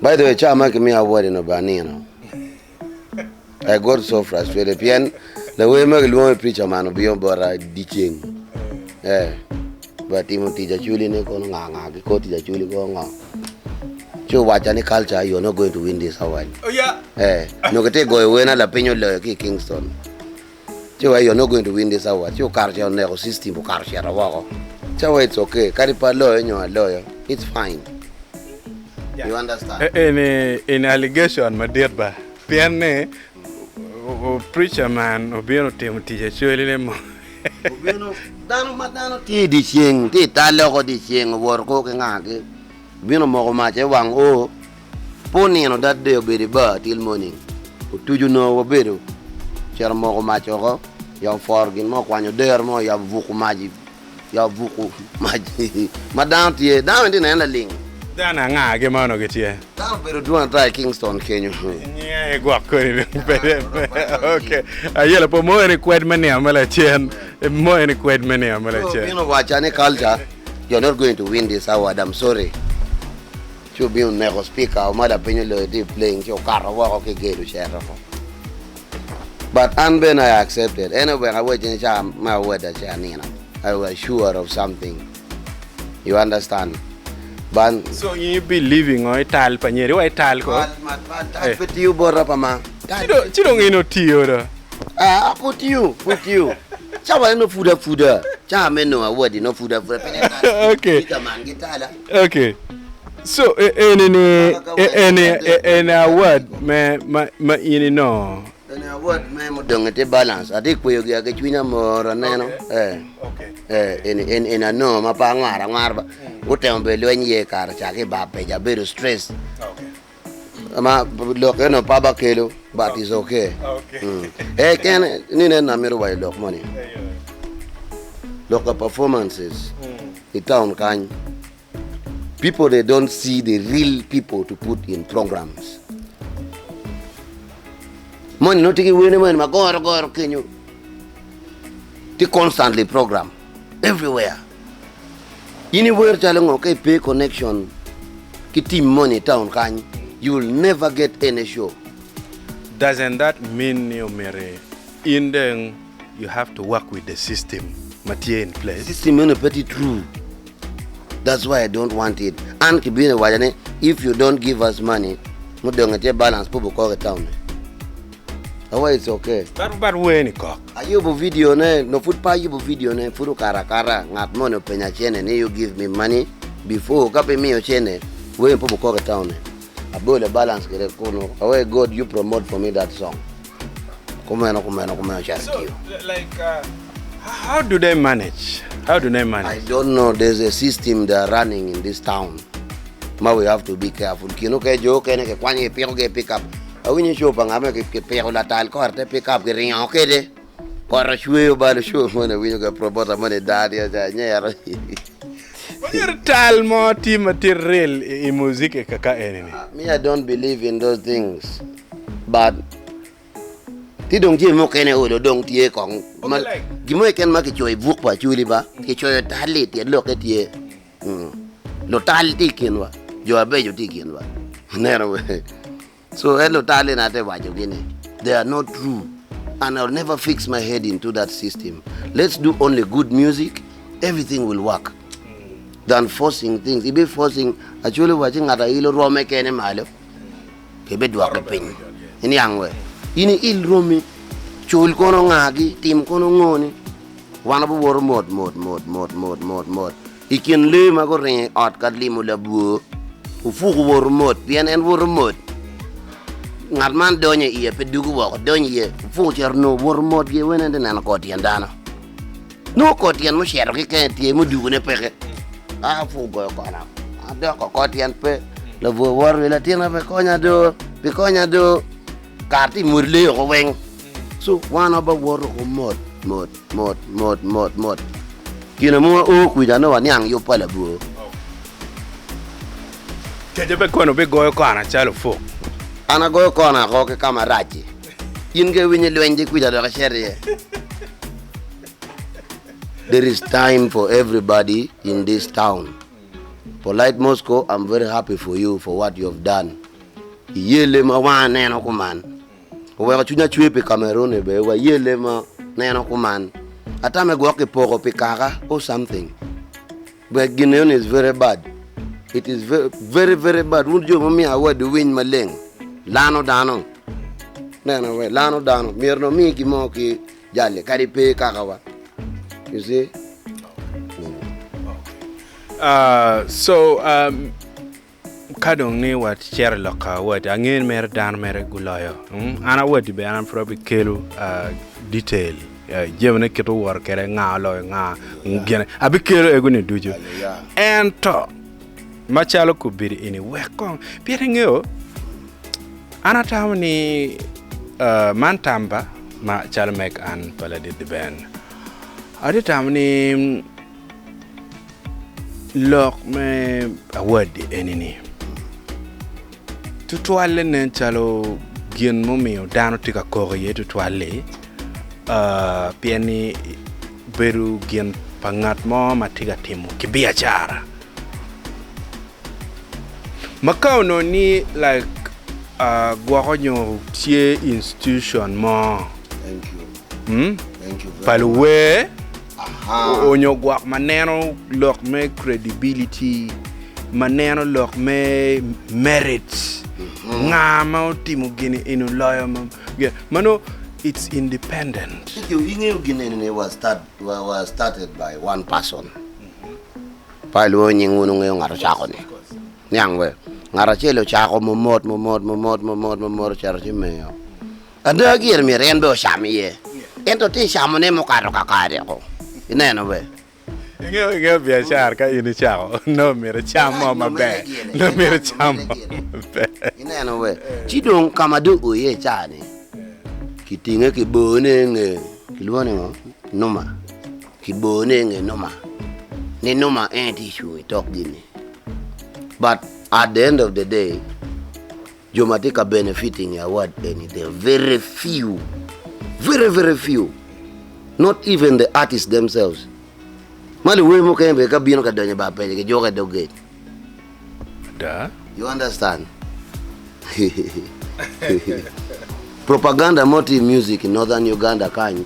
By the way, Chama gave me a word in Obanino. I got so frustrated. Pian, the way I want to preach a man be on board ditching. But Timothy Jachuli ne kono nganga, because Jachuli go nganga. So watch any culture, you're not going to win this award. Oh yeah. No get go away na la penyo le Kingston. So you're not going to win this award. So culture on system for culture awako. So it's okay. Karipa lawyer, you're a lawyer. It's fine. Yeah. You understand? In allegation, my dear ba. Piane, preacher man, Obiano Timothy Jachuli mo. Obiano, dano ti di ching, ti talo ko di ching, worko ke ngake. Obiano mo ko mache wang o. Poni no that day obedi ba till morning. Tuju no obedo. Chera mo ko mache ko. Ya forgin mo kwanyo der mo ya vuku maji. Ya vuku maji. Madam ti down ndi na ling. Dana nga ge mano ge tie. Down pero duan try Kingston Kenya. Yeah, go akori. Okay. Ayela po mo ni kwed mane amala chen. Mo ni kwed mane amala chen. You know watch any culture, you're not going to win this award. I'm sorry. You be on never speaker, mother penny playing your car walk okay to share. But unben I accepted. Anyway, I was in my word that I was sure of something. You understand? But so you be living on Ital Panieri, or Ital ko? Put you borapama. Chidong ino tiyo. Put you. Chawa no food. Chama no award no food. Okay. Okay. So any award me ini no. Any award me mo dongete balance. Adi ko yogi aga chwina mo raneno. In a no mapa ngara. Utembe lwenye kar chake ba peja bedo stress. Okay. Ama look no paba kelo but it's okay. Okay. Can ni na mero wa look money. Local performances. The town can people they don't see the real people to put in programs. Money not taking away money ma go kenyo. They constantly program everywhere. Anywhere challenge okay pay connection ki team money town can you will never get any show. Doesn't that mean you marry in then you have to work with the system material in place? System is pretty true. That's why I don't want it. And if you don't give us money, we don't get balance people call it town. Why it's okay. But when it cock. Ayubu video ne no food pa ayubu video ne furu kara ngat money penya chene ne you give me money before kape me chene we people call it town. Abole balance kere kono. Away God you promote for me that song. Come share so, like how do they manage? I don't know. There's a system they are running in this town. But we have to be careful. Kino ke jo ke ne ke kwanye pick up. Awini show pangame ke pero la tal ko arte pick up ke ring okay de. Kora shwe ba le show mo ne wino ke promote mo ne dadi ja nyero. Your tal mo ti material in music kaka enemy. Me I don't believe in those things. But ti dong ji mo kene o dong tie kong gimo ken ma ke choy vuk pa chuli ba ke choy tali ti lo ke tie lo tali ti kenwa jo abe jo ti kenwa nero we so hello tali na te wa jo gine they are not true and I'll never fix my head into that system. Let's do only good music, everything will work than forcing things. If be forcing actually watching at a ilo rome kene malo ke be dwa ke pin ini angwe ini il romi chul kono ngagi tim kono ngoni wana bu wor mod ikin le ma ko ren at kat limu la bu ufu wor mod bien en wor mod ngat man donye iye pe dugu wo donye ye fu cherno wor mod ge wena de nan ko tien dana no ko tien mo cher ke tie mo dugu ne peke fu go ko na ado ko tien pe le wor la tien pe konya do karti murle ko weng so wana ba wor ko mod kina mo o ku da no wanyang yo pala bu keje be kono be goyo kana chalo fo ana goyo kona ko ke kamarachi inge winyi lwenje ku da ka shere. There is time for everybody in this town. Polite Moscow, I'm very happy for you for what you have done. yele ma wa neno kuman we chunya chwe pe Cameroon be wa yele ma neno kuman atame go ke poko pe kaka or something but Guinean is very bad. It is very very very bad. Would you me award the win maleng lano dano neno we lano dano mirno mi ki mo ki jalle kari pe kaka wa you see. So kadong ni wat cher loka wat angin mer dan mer gulayo ana wadi be ana probi kelu detail jemne keto war kere nga lo nga ngene abi kelu eguni dujo ento machalo kubiri ini wekon piere ngeo ana tamni mantamba ma chalmek an paladi de ben adi tamni lok me awadi enini tutwale nen chalo gien momio dano tika kore tutwale pieni beru gien pangat mo matiga timu kibiashara makao no ni like gwakonyo tie institution mo. Thank you. Thank you very Palwe onyo gwak maneno lok me credibility maneno lok me merit ngama timu gini inu lawyer mano it's independent. You Guinea was started by one person. Palo nyingu nung ngaro chako ni. Nyangwe ngaro chelo chako momot charji meyo. Anda gir mi rendo shami ye. Ento ti shamone mo karo kakare ko. Ineno we. Inge biashara ka ini chako. No mira chamo mabe. No mira chamo. Ineno we. Chidong kamadu uye chani. Kitinge kibone nge kilwane ngo NUMA. Kibone nge NUMA. Ni NUMA ain't issue talk gini. But at the end of the day, Jomatika benefiting award any there very few. Very few. Not even the artists themselves. Mali we mo kembe ka bino ka danya ba pele ke joga doge. Da? You understand? Propaganda motive music in northern Uganda kanyi.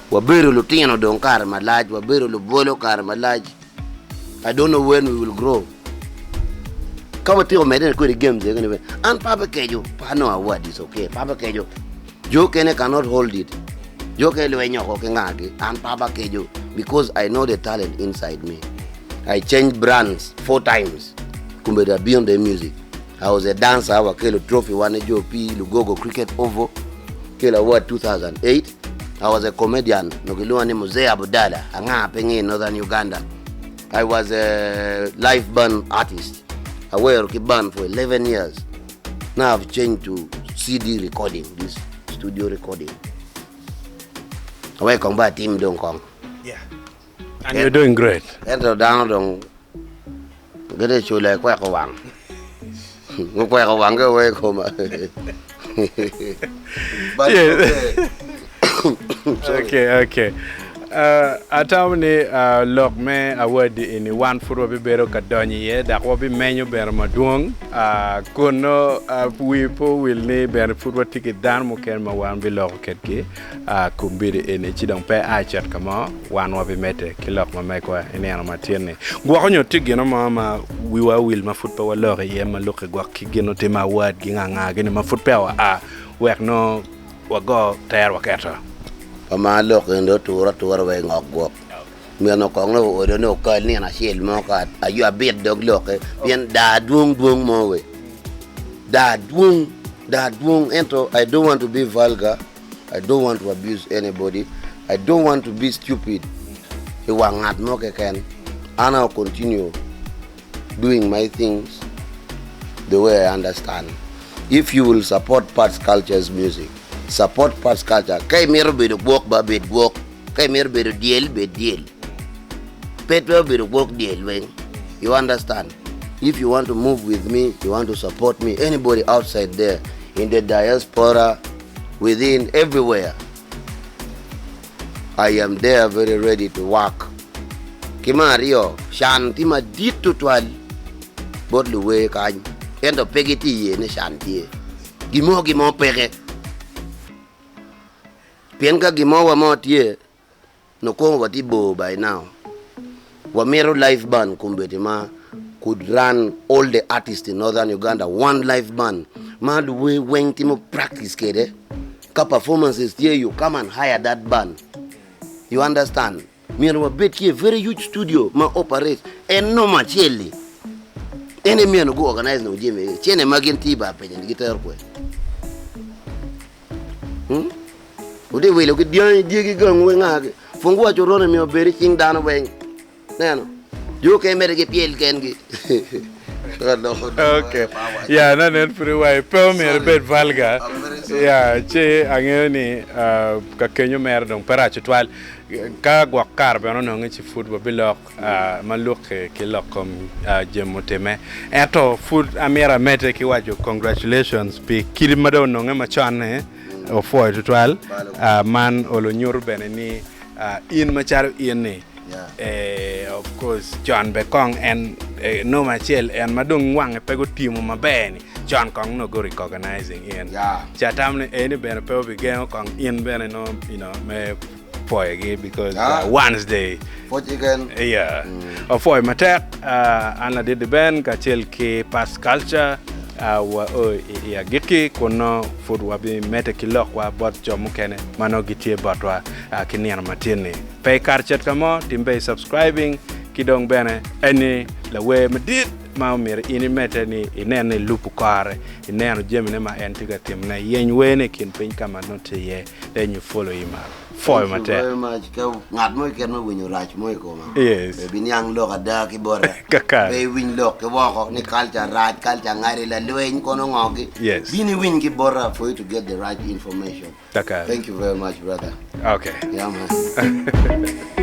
Waberu lutino donkar malaj, waberu lubolo kar malaj. I don't know when we will grow. Kama tiyo meden kwa games yegane and Papa Kejo, no award is okay. Papa Kejo. Joe Kene cannot hold it. Joe Kene wenyoko kengagi and Papa Kejo because I know the talent inside me. I changed brands 4 times. Kumbeda beyond the music. I was a dancer, I was a trophy, one P, Lugogo Cricket Oval, Kela Award 2008. I was a comedian, Nokiluani Muzee Abudala, Anga Pengi in northern Uganda. I was a live band artist. I worked a band for 11 years. Now I've changed to CD recording, this studio recording. I work on by team Dong Kong. Yeah. And you're doing great. Enter down Dong. Get a show like Kwakawang. Kwakawang away, Koma. Okay. Atamni lok me awadi ini one furo bibero kadonyi ye da ko bi menyo ber maduong kono wipo will ne ber furo ticket dan mo ken ma wan bi lok ketki kumbiri ene chidong pe a chat kama wan wa bi mete ki lok ma me ko ene ana matine gwa ko nyoti gino ma wiwa will ma fut pa wa lok ye ma lok gwa ki gino te ma wad gi nga gino ma fut pa wa wek no wa go ter wa keta Pama look in the tour way of walk. Me no congo or no call near a shield mock. Are you a bit dog look? Bien dad woong mowe. Dad woong enter. I don't want to be vulgar. I don't want to abuse anybody. I don't want to be stupid. You want not mock again. And I'll continue doing my things the way I understand. If you will support Patz culture's music, support Patz culture. Kay mero be walk ba bed walk. Kay mero be deal be deal. Petro be walk deal when you understand. If you want to move with me, you want to support me, anybody outside there, in the diaspora, within, everywhere, I am there very ready to work. Kimario, shanti ma ditu twal, bodlu we kany, endo pegiti ye ne shanti ye. gimo pege pienga gimo wa motie no ko wati bo by now wa mero live band kumbetima could run all the artists in northern Uganda one live band man the way when timo practice kede ka performances here you come and hire that band you understand me no bet here very huge studio ma operate and no macheli ene me no go organize no jeme chene magenti ba pe ni guitar ko ode we lo ke diegi gang we ngage fongo chorone me oberi king dano we neno yo ke mere ke piel kengi okay yeah na nen free way pe me bet valga yeah che angeni ka kenyo mer dong para chitwal ka gwakar be no ngi food ba bilok maluk ke lokom jemoteme eto food amera mete ki wajo congratulations pe kilimado no ngi machane o foi chitwal man olo nyur beneni in machar in of course John Bekong and NUMA chel and madung wang pego timo mabeni John Kong no go recognizing in chatamne any ben pe begin kong in ben no you know me for because Wednesday for matek ana did the ben ka chel ke Patz culture wa ya giki kono food wa bi mete kilok wa bot jomu kene mano gitie botwa kinian matini pay karchet kamo timbe subscribing kidong bene any la we medit ma mir ini mete ni inene lupu kare inene jemne ma entiga timna yen wene kin pin kama note ye then you follow him up for mate very much ka ngat mo ken mo winyo rach mo ko ma yes be binyang lo kada ki bora be win lo ke wo ni culture rach culture ngari la lwen kono ngogi yes bini win ki bora for you to get the right information thank you very much brother okay yeah man